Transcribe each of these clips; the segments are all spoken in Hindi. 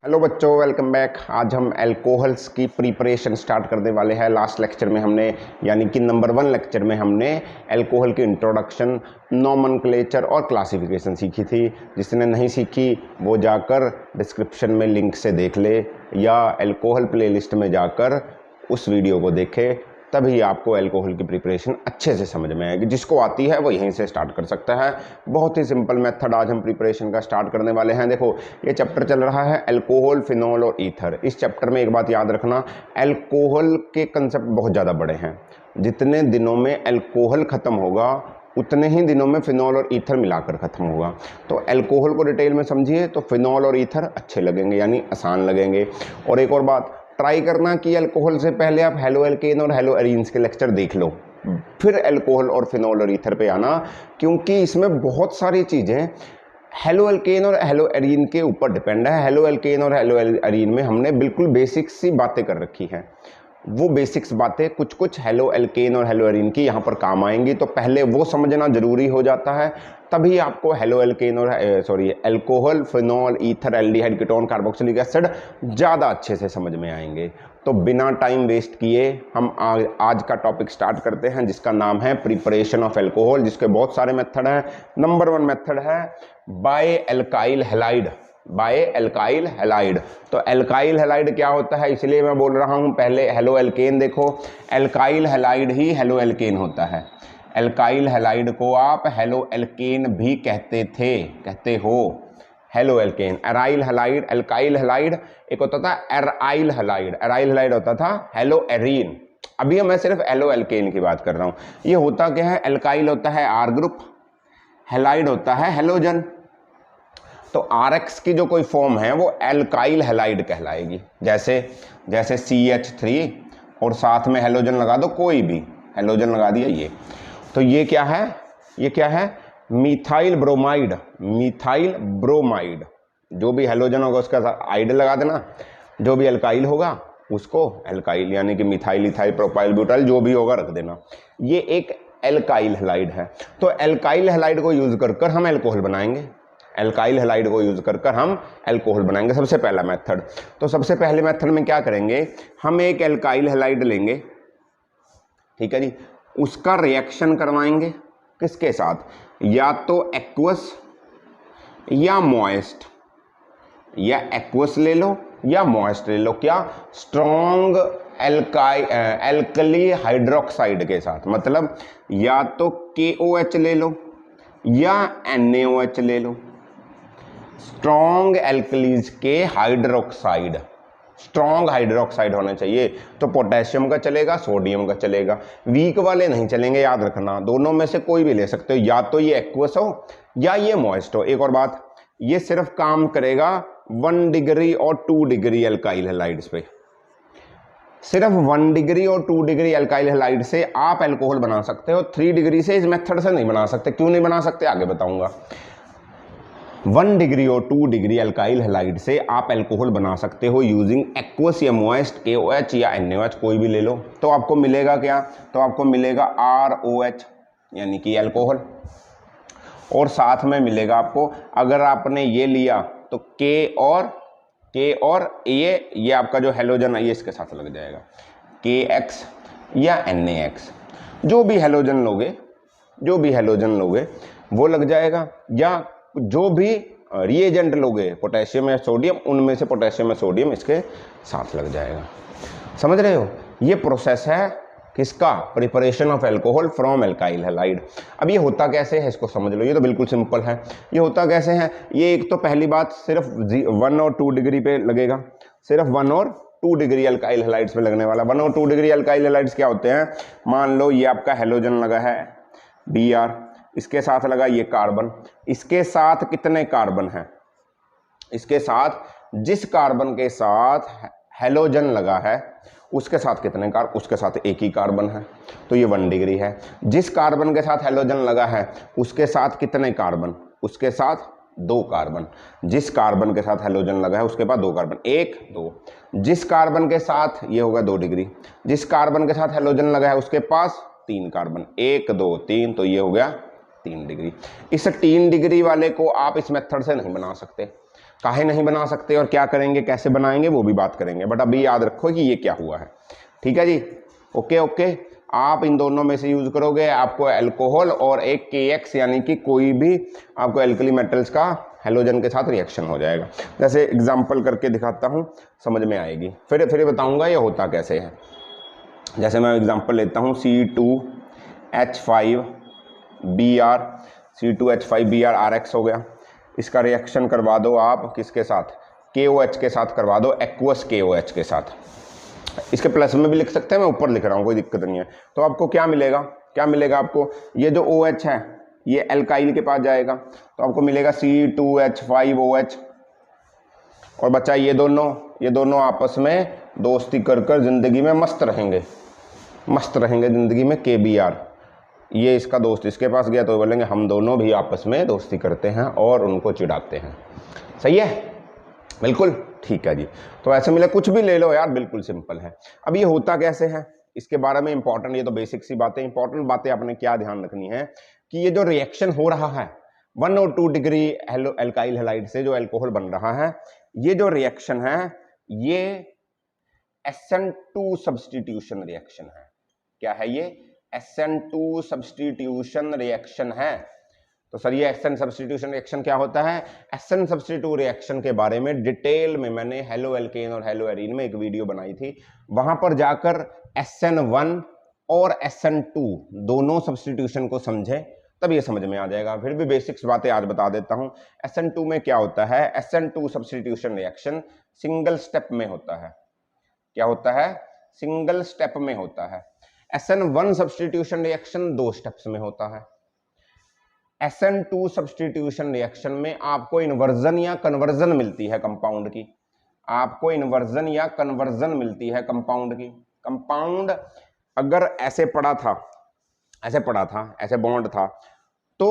हेलो बच्चों, वेलकम बैक। आज हम अल्कोहल्स की प्रिपरेशन स्टार्ट करने वाले हैं। लास्ट लेक्चर में हमने यानी कि नंबर 1 लेक्चर में हमने अल्कोहल की इंट्रोडक्शन, नोमेनक्लेचर और क्लासिफिकेशन सीखी थी। जिसने नहीं सीखी वो जाकर डिस्क्रिप्शन में लिंक से देख ले या अल्कोहल प्लेलिस्ट में जाकर उस वीडियो को देखे, तभी आपको अल्कोहल की प्रिपरेशन अच्छे से समझ में आएगी। जिसको आती है वो यहीं से स्टार्ट कर सकता है। बहुत ही सिंपल मेथड आज हम प्रिपरेशन का स्टार्ट करने वाले हैं। देखो, ये चैप्टर चल रहा है अल्कोहल, फिनॉल और ईथर। इस चैप्टर में एक बात याद रखना, अल्कोहल के कंसेप्ट बहुत ज़्यादा बड़े हैं। जितने दिनों में अल्कोहल ख़त्म होगा उतने ही दिनों में फिनॉल और ईथर मिलाकर ख़त्म होगा। तो अल्कोहल को डिटेल में समझिए तो फिनॉल और ईथर अच्छे लगेंगे, यानी आसान लगेंगे। और एक और बात, ट्राई करना कि अल्कोहल से पहले आप हेलो एल्केन और हेलो एरीन्स के लेक्चर देख लो, फिर अल्कोहल और फिनॉल और ईथर पे आना, क्योंकि इसमें बहुत सारी चीज़ें हेलो एल्केन और हेलो एरीन के ऊपर डिपेंड है। हेलो एल्केन और हेलो एरीन में हमने बिल्कुल बेसिक सी बातें कर रखी हैं। वो बेसिक्स बातें कुछ कुछ हेलो एल्केन और हेलो एरीन की यहाँ पर काम आएंगी, तो पहले वो समझना जरूरी हो जाता है। तभी आपको हेलो एल्केन और alcohol, phenol, ether, aldehyde, ketone, carboxylic acid ज़्यादा अच्छे से समझ में आएंगे। तो बिना टाइम वेस्ट किए हम आज का टॉपिक स्टार्ट करते हैं, जिसका नाम है प्रिपरेशन ऑफ अल्कोहल, जिसके बहुत सारे मेथड हैं। नंबर 1 मेथड है by alkyl halide. By alkyl halide. तो एल्काइल हैलाइड क्या होता है, इसलिए मैं बोल रहा हूँ पहले हेलो एल्केन देखो। एल्काइल हैलाइड ही हेलो एल्केन होता है। एल्काइल हैलाइड को आप हेलो एल्केन भी कहते हो halo alkane. Aryl halide, alkyl halide एक होता था एराइल हैलाइड। एराइल हैलाइड होता था हेलो एरीन। अभी मैं सिर्फ हेलो एल्केन की बात कर रहा हूँ। ये होता क्या है, एल्काइल होता है आर ग्रुप, हैलाइड होता है हेलोजन। तो RX की जो कोई फॉर्म है वो एल्काइल हैलाइड कहलाएगी। जैसे CH3 और साथ में हेलोजन लगा दो, कोई भी हेलोजन लगा दिया ये, तो ये क्या है मिथाइल ब्रोमाइड। मिथाइल ब्रोमाइड, जो भी हेलोजन होगा उसका आइड लगा देना, जो भी एल्काइल होगा उसको एल्काइल, यानी कि मिथाइल, इथाइल, प्रोपाइल, ब्यूटाइल जो भी होगा रख देना। ये एक एल्काइल हैलाइड है। तो एल्काइल हैलाइड को यूज कर हम अल्कोहल बनाएंगे। एल्काइल हैलाइड को यूज कर हम अल्कोहल बनाएंगे। सबसे पहला मेथड, तो सबसे पहले मेथड में क्या करेंगे, हम एक एल्काइल हैलाइड लेंगे, ठीक है जी, उसका रिएक्शन करवाएंगे किसके साथ, या तो एक्वस या मॉइस्ट, या एक्वस ले लो या मॉइस्ट ले लो। क्या, स्ट्रॉन्ग एल्कली हाइड्रोक्साइड के साथ, मतलब या तो KOH ले लो या NaOH ले लो। स्ट्रॉन्ग एल्कलीज के हाइड्रोक्साइड, स्ट्रॉन्ग हाइड्रोक्साइड होना चाहिए। तो पोटेशियम का चलेगा, सोडियम का चलेगा, वीक वाले नहीं चलेंगे, याद रखना। दोनों में से कोई भी ले सकते हो, या तो ये एक्वस हो या ये मॉइस्ट हो। एक और बात, ये सिर्फ काम करेगा 1 डिग्री और 2 डिग्री एल्काइल हैलाइड्स पे। सिर्फ 1 डिग्री और 2 डिग्री एल्काइल हैलाइड से आप अल्कोहल बना सकते हो। 3 डिग्री से इस मेथड से नहीं बना सकते। क्यों नहीं बना सकते आगे बताऊंगा। 1 डिग्री और 2 डिग्री एल्काइल हैलाइड से आप अल्कोहल बना सकते हो यूजिंग एक्वस या मॉइस्ट, KOH या NaOH कोई भी ले लो। तो आपको मिलेगा क्या, तो आपको मिलेगा ROH यानी कि अल्कोहल, और साथ में मिलेगा आपको, अगर आपने ये लिया तो K और ये आपका जो हेलोजन है ये इसके साथ लग जाएगा, KX या NaX। जो भी हेलोजन लोगे वो लग जाएगा, या जो भी रिएजेंट लोगे पोटेशियम या सोडियम, उनमें से पोटेशियम या सोडियम इसके साथ लग जाएगा। समझ रहे हो, ये प्रोसेस है किसका, preparation of alcohol from alkyl halide. अब ये होता कैसे है इसको समझ लो, ये तो बिल्कुल सिंपल है। ये होता कैसे है, ये एक तो पहली बात सिर्फ 1 और 2 डिग्री पे लगेगा, सिर्फ 1 और 2 डिग्री एल्काइल हैलाइड्स में लगने वाला। 1 और 2 डिग्री एल्काइल हैलाइड्स क्या होते हैं, मान लो ये आपका हेलोजन लगा है Br, इसके साथ लगा ये कार्बन, इसके साथ कितने कार्बन हैं, इसके साथ जिस कार्बन के साथ हेलोजन लगा है उसके साथ कितने कार्बन, उसके साथ एक ही कार्बन है, तो ये 1 डिग्री है। जिस कार्बन के साथ हेलोजन लगा है उसके साथ कितने कार्बन, उसके साथ 2 कार्बन। जिस कार्बन के साथ हेलोजन लगा है उसके पास 2 कार्बन, 1 2। जिस कार्बन के साथ ये होगा 2 डिग्री, जिस कार्बन के साथ हेलोजन लगा है उसके पास 3 कार्बन, 1 2 3, तो ये हो गया 3 डिग्री। इस 3 डिग्री वाले को आप इस मेथड से नहीं बना सकते। काहे नहीं बना सकते और क्या करेंगे, कैसे बनाएंगे, वो भी बात करेंगे, बट अभी याद रखो कि ये क्या हुआ है। ठीक है जी, ओके ओके। आप इन दोनों में से यूज करोगे, आपको अल्कोहल और एक KX यानी कि कोई भी आपको एल्कली मेटल्स का हेलोजन के साथ रिएक्शन हो जाएगा। जैसे एग्जांपल करके दिखाता हूँ, समझ में आएगी, फिर बताऊंगा ये होता कैसे है। जैसे मैं एग्जांपल लेता हूँ C2H5Br, C2H5Br RX हो गया। इसका रिएक्शन करवा दो आप किसके साथ, KOH के साथ करवा दो, एक्वस KOH के साथ। इसके प्लस में भी लिख सकते हैं, मैं ऊपर लिख रहा हूँ, कोई दिक्कत नहीं है। तो आपको क्या मिलेगा, क्या मिलेगा आपको, ये जो OH है ये एल्काइल के पास जाएगा, तो आपको मिलेगा C2H5OH। और बच्चा ये दोनों आपस में दोस्ती कर कर जिंदगी में मस्त रहेंगे जिंदगी में। KBr, ये इसका दोस्त इसके पास गया तो बोलेंगे हम दोनों भी आपस में दोस्ती करते हैं और उनको चिढ़ाते हैं। सही है, बिल्कुल ठीक है जी। तो ऐसे मिले, कुछ भी ले लो यार, बिल्कुल सिंपल है। अब ये होता कैसे है इसके बारे में इंपॉर्टेंट, ये तो बेसिक सी बातें, इंपॉर्टेंट बातें आपने क्या ध्यान रखनी है कि ये जो रिएक्शन हो रहा है 1 और 2 डिग्री एल्काइल हैलाइड से जो अल्कोहल बन रहा है, ये जो रिएक्शन है ये SN2 सब्स्टिट्यूशन रिएक्शन है। क्या है ये, SN2 सब्स्टिट्यूशन रिएक्शन है। तो सर ये SN सब्स्टिट्यूशन रिएक्शन क्या होता है, SN सब्स्टिट्यूट रिएक्शन के बारे में डिटेल में मैंने हेलो एल्केन और हेलो एरीन में एक वीडियो बनाई थी, वहां पर जाकर SN1 और SN2 दोनों सब्स्टिट्यूशन को समझे, तब ये समझ में आ जाएगा। फिर भी बेसिक्स बातें आज बता देता हूं। SN2 में क्या होता है, SN2 substitution reaction single step में होता है। क्या होता है, सिंगल स्टेप में होता है। SN1 सब्स्टिट्यूशन रिएक्शन 2 स्टेप्स में होता है। SN2 सब्स्टिट्यूशन रिएक्शन में आपको इन्वर्जन या कन्वर्जन मिलती है कंपाउंड की, आपको इन्वर्जन या कन्वर्जन मिलती है कंपाउंड की। कंपाउंड अगर ऐसे पड़ा था, ऐसे बॉन्ड था, तो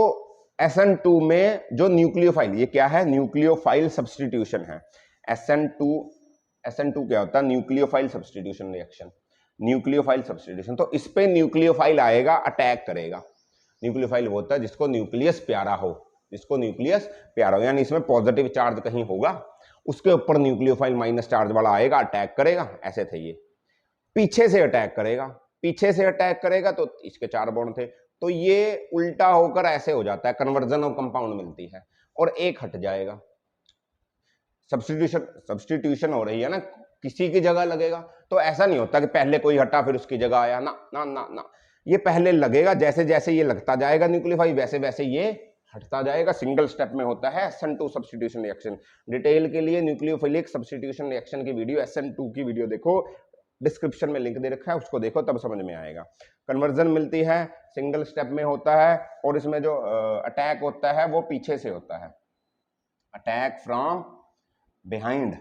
SN2 में जो न्यूक्लियोफाइल, ये क्या है, न्यूक्लियोफाइल सब्स्टिट्यूशन है। SN2 क्या होता है, nucleophile substitution reaction, nucleophile substitution. तो इस पे न्यूक्लियोफाइल आएगा, अटैक करेगा। न्यूक्लियोफाइल वो होता है जिसको न्यूक्लियस प्यारा हो, यानी इसमें पॉजिटिव चार्ज कहीं होगा, उसके ऊपर न्यूक्लियोफाइल माइनस चार्ज वाला आएगा, अटैक करेगा। ऐसे थे ये, पीछे से अटैक करेगा, तो इसके 4 बॉन्ड थे, तो ये उल्टा होकर ऐसे हो जाता है, कन्वर्जन ऑफ कंपाउंड मिलती है, और एक हट जाएगा। सब्स्टिट्यूशन हो रही है ना, किसी की जगह लगेगा, तो ऐसा नहीं होता कि पहले कोई हटा फिर उसकी जगह आया, ना ना ना ना, ये पहले लगेगा, जैसे जैसे ये लगता जाएगा न्यूक्लियोफाइल, वैसे वैसे ये हटता जाएगा। सिंगल स्टेप में होता है SN2 सब्स्टिट्यूशन रिएक्शन। डिटेल के लिए न्यूक्लियोफिलिक सब्स्टिट्यूशन रिएक्शन की वीडियो, SN2 की वीडियो देखो, डिस्क्रिप्शन में लिंक दे रखा है, उसको देखो, तब समझ में आएगा। कन्वर्जन मिलती है, सिंगल स्टेप में होता है, और इसमें जो अटैक होता है वो पीछे से होता है, अटैक फ्रॉम बिहाइंड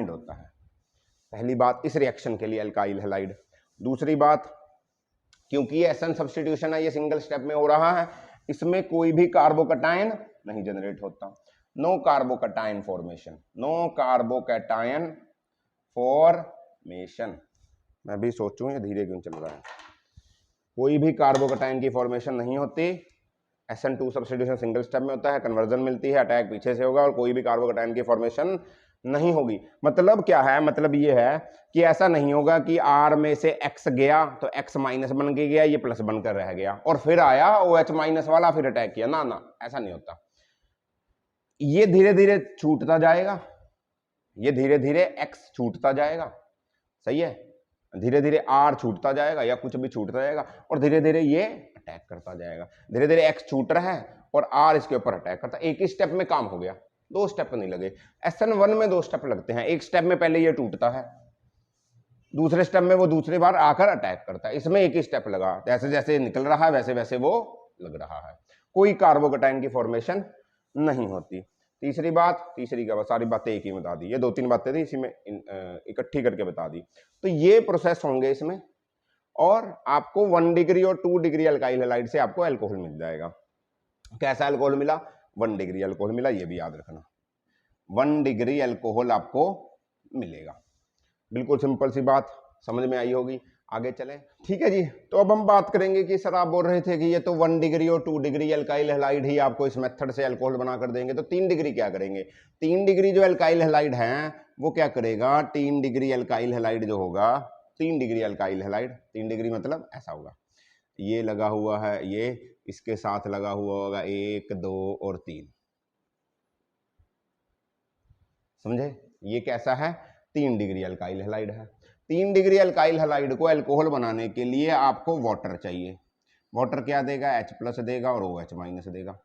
होता है। पहली बात इस रिएक्शन के लिए अल्काइल हैलाइड। दूसरी बात, क्योंकि ये SN सब्स्टिट्यूशन है, ये सिंगल स्टेप में हो रहा है, इसमें कोई भी कार्बोकैटायन नहीं जनरेट होता, नो कार्बोकैटायन फॉर्मेशन। मैं भी सोचूं ये धीरे क्यों चल रहा है, कोई भी कार्बोकैटायन की फॉर्मेशन नहीं होती। SN2 सब्स्टिट्यूशन सिंगल स्टेप में होता है, कन्वर्जन मिलती है, अटैक पीछे से होगा, और कोई भी कार्बोकैटायन की फॉर्मेशन नहीं होगी। मतलब क्या है, मतलब ये है कि ऐसा नहीं होगा कि R में से X गया तो X माइनस बन के गया, ये प्लस बनकर रह गया, और फिर आया OH माइनस वाला, फिर अटैक किया, ना ना, ऐसा नहीं होता। ये धीरे धीरे छूटता जाएगा, ये धीरे धीरे X छूटता जाएगा, सही है, धीरे धीरे R छूटता जाएगा या कुछ भी छूटता जाएगा, और धीरे धीरे ये अटैक करता जाएगा। धीरे धीरे X छूट रहा है और R इसके ऊपर अटैक करता है। एक ही स्टेप में काम हो गया, 2 स्टेप नहीं लगे। SN1 में 2 स्टेप लगते हैं, एक स्टेप में पहले ये टूटता है, दूसरे स्टेप में वो दूसरी बार आकर अटैक करता है, इसमें एक ही स्टेप लगा, जैसे जैसे निकल रहा है वैसे वैसे वो लग रहा है। कोई कार्बोकैटायन की फॉर्मेशन नहीं होती। तीसरी क्या बात, सारी बातें एक ही में बता दी, ये 2-3 बातें थी, इसी में इकट्ठी करके बता दी। तो ये प्रोसेस होंगे इसमें, और आपको 1 डिग्री और 2 डिग्री अल्काइल हैलाइड से आपको अल्कोहल मिल जाएगा। कैसा अल्कोहल मिला, 1 डिग्री अल्कोहल मिला, ये भी याद रखना, 1 डिग्री अल्कोहल आपको मिलेगा। बिल्कुल सिंपल सी बात, समझ में आई होगी। आगे चले, ठीक है जी। तो अब हम बात करेंगे कि सर आप बोल रहे थे कि ये तो 1 डिग्री और 2 डिग्री अल्काइल हैलाइड ही आपको इस मेथड से अल्कोहल बना कर देंगे, तो 3 डिग्री क्या करेंगे? 3 डिग्री जो अल्काइल हैलाइड है वो क्या करेगा? 3 डिग्री अल्काइल हैलाइड जो होगा, 3 डिग्री अल्काइल हैलाइड, 3 डिग्री मतलब ऐसा होगा, ये लगा हुआ है, ये इसके साथ लगा हुआ होगा 1 2 और 3, समझे? ये कैसा है? 3 डिग्री अल्काइल हैलाइड है। 3 डिग्री अल्काइल हैलाइड को अल्कोहल बनाने के लिए आपको वाटर चाहिए। वाटर क्या देगा? H+ देगा और OH- देगा,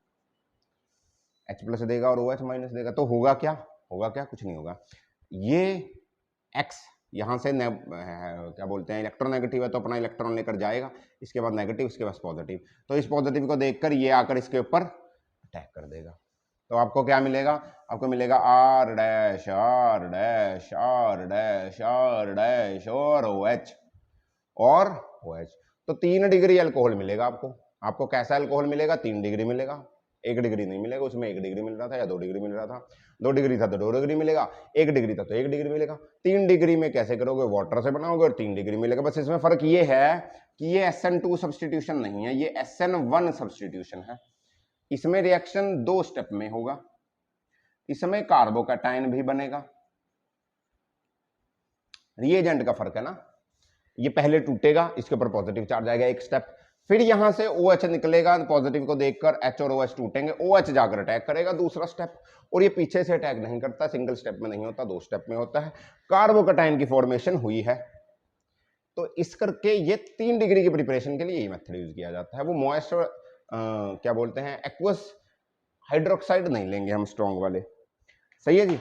H+ देगा और OH- देगा। तो होगा क्या? होगा क्या? कुछ नहीं होगा। ये X यहाँ से क्या बोलते हैं, इलेक्ट्रोनेगेटिव है तो अपना इलेक्ट्रॉन लेकर जाएगा, इसके बाद नेगेटिव, इसके बाद पॉजिटिव, तो इस पॉजिटिव को देखकर ये आकर इसके ऊपर अटैक कर देगा। तो आपको क्या मिलेगा? आपको मिलेगा R dash R dash R dash R dash और OH और OH। तो 3 डिग्री अल्कोहल मिलेगा आपको। आपको कैसा अल्कोहल मिलेगा? 3 डिग्री मिलेगा, 1 डिग्री नहीं मिलेगा, उसमें 1 डिग्री मिल रहा था या 2 डिग्री मिल रहा था, 2 डिग्री था तो 2 डिग्री मिलेगा, 1 डिग्री था तो 1 डिग्री मिलेगा। 3 डिग्री में कैसे करोगे? वाटर से बनाओगे और 3 डिग्री मिलेगा। बस इसमें फर्क ये है कि ये SN2 सब्सटीट्यूशन नहीं है, ये SN1 सब्सटीट्यूशन है। इसमें रिएक्शन 2 स्टेप में होगा, इसमें कार्बोकैटायन भी बनेगा। रिएजेंट का फर्क है ना, ये पहले टूटेगा, इसके ऊपर पॉजिटिव चार्ज आएगा एक स्टेप, फिर यहां से OH निकलेगा, पॉजिटिव को देखकर H और OH टूटेंगे, OH जाकर अटैक करेगा दूसरा स्टेप, और ये पीछे से अटैक नहीं करता, सिंगल स्टेप में नहीं होता, 2 स्टेप में होता है। कार्बोकैटायन की फॉर्मेशन हुई है, तो इस करके ये 3 डिग्री की प्रिपरेशन के लिए यही मेथड यूज किया जाता है। वो मॉइस्ट क्या बोलते हैं, एक्वस हाइड्रोक्साइड नहीं लेंगे हम, स्ट्रॉन्ग वाले। सही है जी,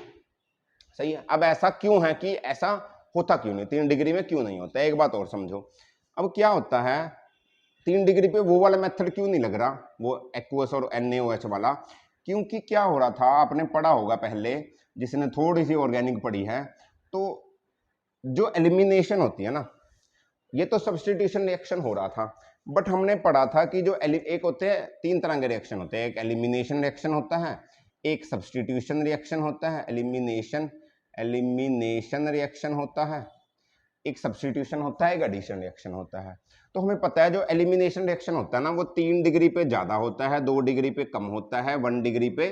सही है। अब ऐसा क्यों है कि ऐसा होता क्यों नहीं, 3 डिग्री में क्यों नहीं होता? एक बात और समझो, अब क्या होता है 3 डिग्री पे वो वाला मेथड क्यों नहीं लग रहा, वो एक्वस और NaOH वाला? क्योंकि क्या हो रहा था, आपने पढ़ा होगा पहले, जिसने थोड़ी सी ऑर्गेनिक पढ़ी है, तो जो एलिमिनेशन होती है ना, ये तो सब्सटीट्यूशन रिएक्शन हो रहा था, बट हमने पढ़ा था कि जो एक होते हैं 3 तरह के रिएक्शन होते हैं, एक एलिमिनेशन रिएक्शन होता है, एक सब्सटीट्यूशन रिएक्शन होता है, एलिमिनेशन रिएक्शन होता है, एक सब्सटीट्यूशन होता है, एक एडिशन रिएक्शन होता है। तो हमें पता है जो एलिमिनेशन रिएक्शन होता है ना, वो 3 डिग्री पे ज्यादा होता है, 2 डिग्री पे कम होता है, 1 डिग्री पे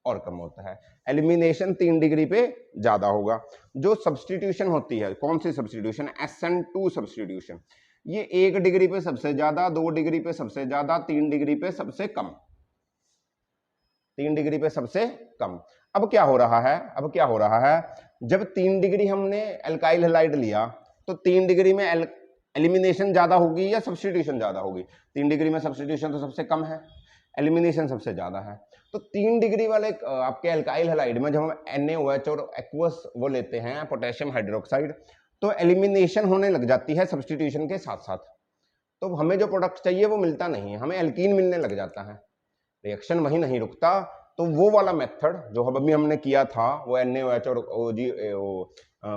और कम होता है। एलिमिनेशन 3 डिग्री पे ज्यादा होगा। जो सब्सटीट्यूशन होती है, कौन सी सब्सटीट्यूशन? SN2 सब्सटीट्यूशन, ये 1 डिग्री पे सबसे ज्यादा, 2 डिग्री पे सबसे ज्यादा, 3 डिग्री पे सबसे कम, 3 डिग्री पे सबसे कम। अब क्या हो रहा है, अब क्या हो रहा है, जब 3 डिग्री हमने अल्काइल हैलाइड लिया, तो 3 डिग्री में एलिमिनेशन ज्यादा होगी या सब्सटीट्यूशन ज्यादा होगी? 3 डिग्री में सब्सटीट्यूशन तो सबसे कम है, एलिमिनेशन सबसे ज्यादा है। तो 3 डिग्री वाले आपके अल्काइल हैलाइड में जब हम NaOH और एक्वस वो लेते हैं, पोटेशियम हाइड्रोक्साइड, तो एलिमिनेशन होने लग जाती है सब्सटीट्यूशन के साथ साथ, तो हमें जो प्रोडक्ट चाहिए वो मिलता नहीं है, हमें एल्कीन मिलने लग जाता है, रिएक्शन वहीं नहीं रुकता। तो वो वाला मेथड जो अभी हमने किया था, वो NaOH और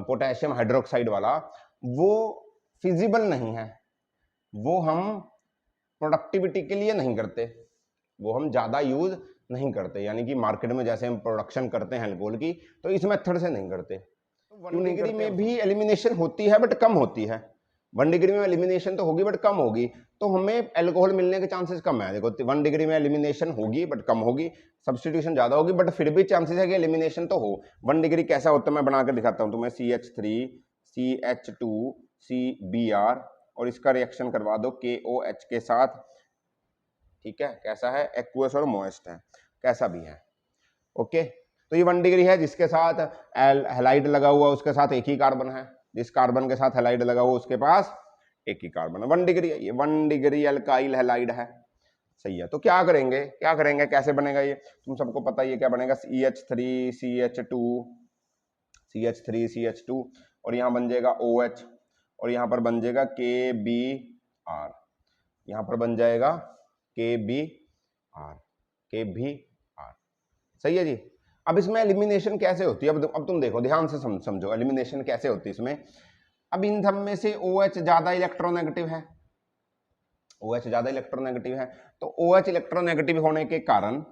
पोटेशियम हाइड्रोक्साइड वाला, वो फिजिबल नहीं है, वो हम प्रोडक्टिविटी के लिए नहीं करते, वो हम ज्यादा यूज नहीं करते, यानी कि मार्केट में जैसे हम प्रोडक्शन करते हैं अल्कोहल की, तो इस मेथड से नहीं करते। 1 डिग्री में भी एलिमिनेशन होती है बट कम होती है, 1 डिग्री में एलिमिनेशन तो होगी बट कम होगी, तो हमें अल्कोहल मिलने के चांसेस कम है। देखो 1 डिग्री में एलिमिनेशन होगी बट कम होगी, सब्सटीट्यूशन ज्यादा होगी, बट फिर भी चांसेस है कि एलिमिनेशन तो हो। 1 डिग्री कैसा होता है मैं बना के दिखाता हूं तुम्हें, CH3 CH2 CBr, और इसका रिएक्शन करवा दो KOH के साथ, ठीक है? कैसा है? एक्वस और मॉइस्ट है, कैसा भी है, ओके। तो ये 1 डिग्री है, जिसके साथ हैलाइड लगा हुआ उसके साथ एक ही कार्बन है, जिस कार्बन के साथ हैलाइड लगा हुआ उसके पास एक ही कार्बन है, 1 डिग्री है, ये 1 डिग्री अल्काइल हैलाइड है। सही है। तो क्या करेंगे, क्या करेंगे, कैसे बनेगा ये तुम सबको पता ही है क्या बनेगा, CH3 CH2 और यहाँ बन जाएगा OH, और यहाँ पर बन जाएगा KBr, यहाँ पर बन जाएगा KBr। सही है जी। अब इसमें एलिमिनेशन कैसे होती है, अब तुम देखो ध्यान से समझो एलिमिनेशन कैसे होती है इसमें। अब इन सब में से OH ज्यादा इलेक्ट्रोनेगेटिव है, OH ज्यादा इलेक्ट्रोनेगेटिव है, तो OH इलेक्ट्रोनेगेटिव होने के कारण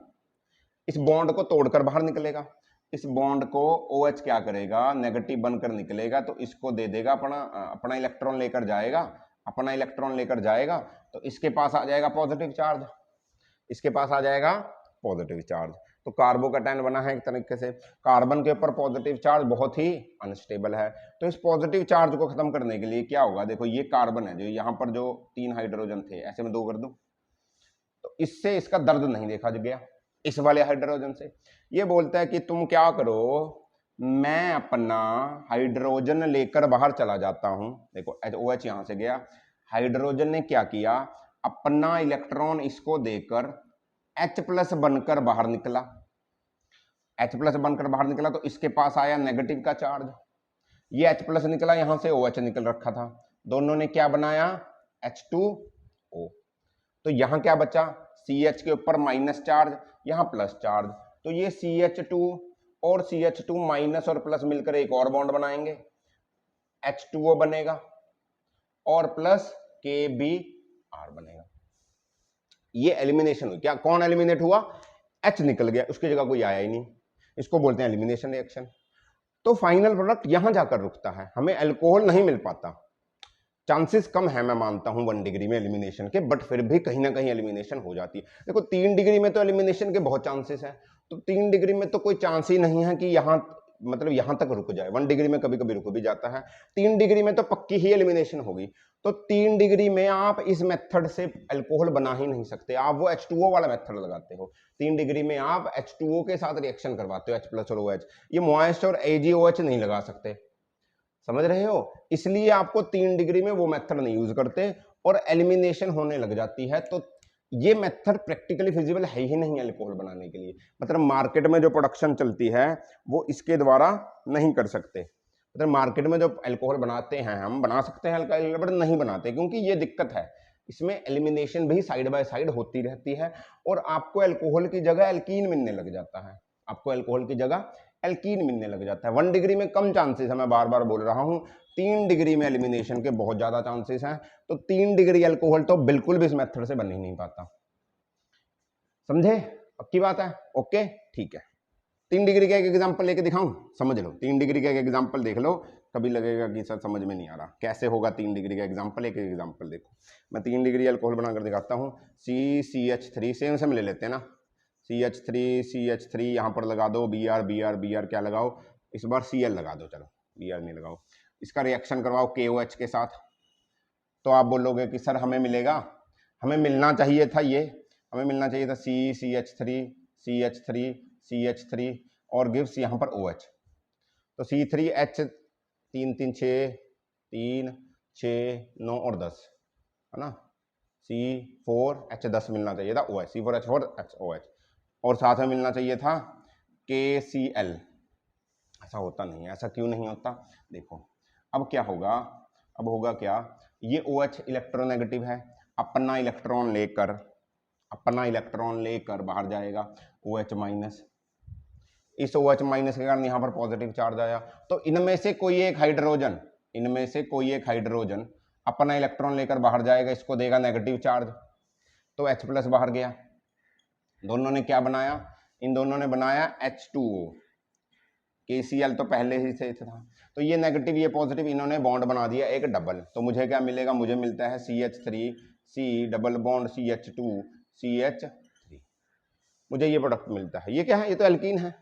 इस बॉन्ड को तोड़कर बाहर निकलेगा, इस बॉन्ड को OH क्या करेगा, नेगेटिव बनकर निकलेगा, तो इसको दे देगा अपना इलेक्ट्रॉन लेकर जाएगा, अपना इलेक्ट्रॉन लेकर जाएगा, तो इसके पास आ जाएगा पॉजिटिव चार्ज, इसके पास आ जाएगा पॉजिटिव चार्ज। तो कार्बोकैटायन बना है एक तरीके से। कार्बन के ऊपर पॉजिटिव चार्ज बहुत ही अनस्टेबल है, तो इस पॉजिटिव चार्ज को खत्म करने के लिए क्या होगा, देखो ये कार्बन है, जो यहाँ पर जो 3 हाइड्रोजन थे, ऐसे में 2 कर दूं, तो इससे इसका दर्द नहीं देखा गया इस वाले हाइड्रोजन से। ये बोलता है कि तुम क्या करो, मैं अपना हाइड्रोजन लेकर बाहर चला जाता हूं। देखो OH यहां से गया, हाइड्रोजन ने क्या किया, अपना इलेक्ट्रॉन इसको देकर H+ बनकर बाहर निकला, H+ बनकर बाहर निकला, तो इसके पास आया नेगेटिव का चार्ज, ये H+ निकला, यहां से OH निकल रखा था, दोनों ने क्या बनाया, H2O। तो यहां क्या बचा, CH के ऊपर माइनस चार्ज, यहां प्लस चार्ज, तो ये CH2 और CH2 माइनस और प्लस मिलकर एक और बॉन्ड बनाएंगे, H2O बनेगा और प्लस KBr बनेगा। ये एलिमिनेशन हुई, क्या कौन एलिमिनेट हुआ, H निकल गया, उसकी जगह कोई आया ही नहीं, इसको बोलते हैं एलिमिनेशन रिएक्शन। तो फाइनल प्रोडक्ट यहां जाकर रुकता है, हमें अल्कोहल नहीं मिल पाता। चांसेस कम है, मैं मानता हूं 1 डिग्री में एलिमिनेशन के, बट फिर भी कहीं ना कहीं एलिमिनेशन हो जाती है। देखो 3 डिग्री में तो एलिमिनेशन के बहुत चांसेस है, तो 3 डिग्री में तो कोई चांस ही नहीं है कि यहां मतलब यहां तक रुक जाए। 1 डिग्री में कभी कभी रुक भी जाता है, 3 डिग्री में तो पक्की ही एलिमिनेशन होगी। तो 3 डिग्री में आप इस मेथड से अल्कोहल बना ही नहीं सकते, आप वो H2O वाला मेथड लगाते हो। 3 डिग्री में आप H2O के साथ रिएक्शन करवाते हो, H+ और OH, ये मॉइस्ट और AgOH नहीं लगा सकते, समझ रहे हो। इसलिए आपको 3 डिग्री में वो मेथड नहीं यूज करते और एलिमिनेशन होने लग जाती है। तो ये मेथड प्रैक्टिकली फिजिबल है ही नहीं अल्कोहल बनाने के लिए, मतलब मार्केट में जो प्रोडक्शन चलती है वो इसके द्वारा नहीं कर सकते। मतलब मार्केट में जो अल्कोहल बनाते हैं, हम बना सकते हैं अल्काइल, बट नहीं बनाते, क्योंकि ये दिक्कत है, इसमें एलिमिनेशन भी साइड बाय साइड होती रहती है और आपको अल्कोहल की जगह एल्कीन मिलने लग जाता है, आपको अल्कोहल की जगह एल्कीन मिलने लग जाता है। 1 डिग्री में कम चांसेस है, मैं बार बार बोल रहा हूं, 3 डिग्री में एलिमिनेशन के बहुत ज्यादा चांसेस हैं। तो 3 डिग्री अल्कोहल तो बिल्कुल भी इस मेथड से बन ही नहीं पाता, समझे, पक्की बात है, ओके ठीक है। 3 डिग्री का एक एग्जांपल लेके दिखाऊं, समझ लो, 3 डिग्री का एक एग्जांपल देख लो, कभी लगेगा कि सर समझ में नहीं आ रहा कैसे होगा 3 डिग्री का एग्जांपल। एक एग्जांपल देखो, मैं 3 डिग्री अल्कोहल बनाकर दिखाता हूँ। CCH3 सेम सेम ले लेते हैं ना, CH3 यहाँ पर लगा दो, Br क्या लगाओ, इस बार Cl लगा दो, चलो Br नहीं लगाओ, इसका रिएक्शन करवाओ KOH के साथ। तो आप बोलोगे कि सर हमें मिलेगा, हमें मिलना चाहिए था, ये हमें मिलना चाहिए था CH3 और गिव्स यहाँ पर OH, तो C3H 3 3 6 3 6 9 और 10 है ना, C4H10 मिलना चाहिए था OH, C4H4OH, और साथ में मिलना चाहिए था KCl। ऐसा होता नहीं है, ऐसा क्यों नहीं होता, देखो अब क्या होगा, अब होगा क्या, ये OH इलेक्ट्रोनेगेटिव है, अपना इलेक्ट्रॉन लेकर बाहर जाएगा, OH माइनस, इस OH माइनस के कारण यहाँ पर पॉजिटिव चार्ज आया। तो इनमें से कोई एक हाइड्रोजन अपना इलेक्ट्रॉन लेकर बाहर जाएगा, इसको देगा नेगेटिव चार्ज, तो H+ बाहर गया। दोनों ने क्या बनाया, इन दोनों ने बनाया H2O, KCl तो पहले ही से था, तो ये नेगेटिव ये पॉजिटिव, इन्होंने बॉन्ड बना दिया एक डबल, तो मुझे क्या मिलेगा, मुझे मिलता है CH3 C double bond CH2 CH3, मुझे ये प्रोडक्ट मिलता है। ये क्या है, ये तो एल्कीन है,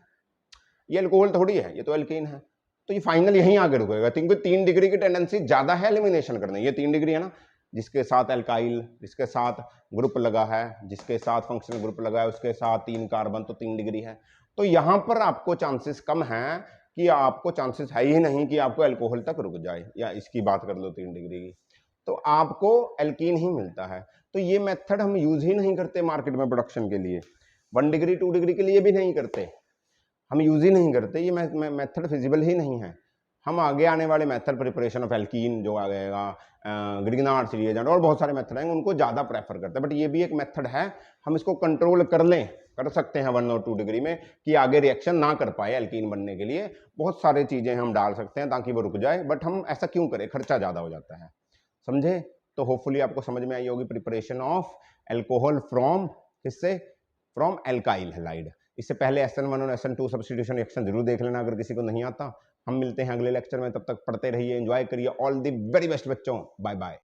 ये अल्कोहल थोड़ी है, ये तो एल्कीन है। तो ये फाइनल यहीं आगे रुकेगा, क्योंकि 3 डिग्री की टेंडेंसी ज्यादा है एलिमिनेशन करने, ये 3 डिग्री है ना, जिसके साथ अल्काइल, जिसके साथ ग्रुप लगा है, जिसके साथ फंक्शनल ग्रुप लगा है, उसके साथ 3 कार्बन, तो 3 डिग्री है। तो यहां पर आपको चांसेस कम है कि आपको चांसेस है ही नहीं कि आपको अल्कोहल तक रुक जाए, या इसकी बात कर लो 3 डिग्री की, तो आपको एल्कीन ही मिलता है। तो ये मेथड हम यूज ही नहीं करते मार्केट में प्रोडक्शन के लिए, 1 डिग्री 2 डिग्री के लिए भी नहीं करते, हम यूज ही नहीं करते, ये मेथड फिजिबल ही नहीं है। हम आगे आने वाले मेथड प्रिपरेशन ऑफ एल्कीन जो आ गएगा, ग्रिग्नार्ड्स रिएजेंट और बहुत सारे मेथड हैं, उनको ज़्यादा प्रेफर करते हैं, बट ये भी एक मेथड है, हम इसको कंट्रोल कर सकते हैं 1 और 2 डिग्री में, कि आगे रिएक्शन ना कर पाए एल्कीन बनने के लिए। बहुत सारे चीज़ें हम डाल सकते हैं ताकि वो रुक जाए, बट हम ऐसा क्यों करें, खर्चा ज़्यादा हो जाता है, समझे। तो होपफुली आपको समझ में आई होगी प्रिपरेशन ऑफ एल्कोहल फ्रॉम, किससे, फ्रॉम एल्काइल हैलाइड। इससे पहले SN1 और SN2 सब्स्टिट्यूशन रिएक्शन जरूर देख लेना अगर किसी को नहीं आता। हम मिलते हैं अगले लेक्चर में, तब तक पढ़ते रहिए, एंजॉय करिए। ऑल द वेरी बेस्ट बच्चों, बाय बाय।